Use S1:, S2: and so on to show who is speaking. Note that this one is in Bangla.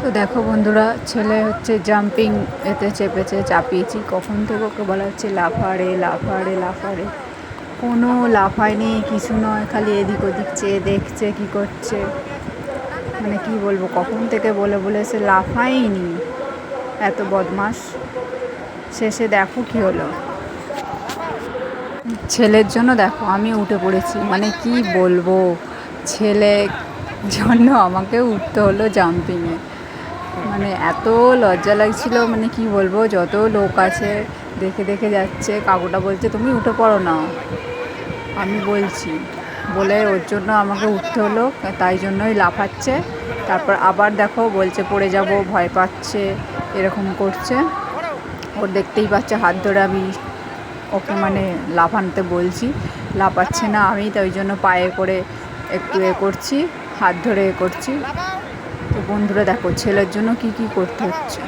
S1: তো দেখো বন্ধুরা, ছেলে হচ্ছে জাম্পিং এতে চেপেছে, চাপিয়েছি কখন থেকে ওকে বলা হচ্ছে লাফারে লাফারে লাফারে, কোনো লাফায়নি, কিছু নয়, খালি এদিক ওদিক চেয়ে দেখছে কি করছে। মানে কি বলবো, কখন থেকে বলে বলে সে লাফায়নি, এত বদমাস। শেষে দেখো কি হলো, ছেলের জন্য দেখো আমি উঠে পড়েছি। মানে কি বলবো, ছেলে জন্য আমাকে উঠতে হলো জাম্পিংয়ে। মানে এত লজ্জা লাগছিল, মানে কি বলবো, যত লোক আছে দেখে দেখে যাচ্ছে, কাকুটা বলছে তুমি উঠে পড়ো না, আমি বলছি বলে ওর জন্য আমাকে উঠতে হলো, তাই জন্যই লাফাচ্ছে। তারপর আবার দেখো বলছে পড়ে যাব, ভয় পাচ্ছে, এরকম করছে। ওর দেখতেই পাচ্ছে হাত ধরে আমি ওকে মানে লাফাতে বলছি, লাফাচ্ছে না, আমি তাই জন্য পায়ে করে একটু করছি, হাত ধরে করছি। তো বন্ধুরা দেখো ছেলের জন্য কি করতে হচ্ছে।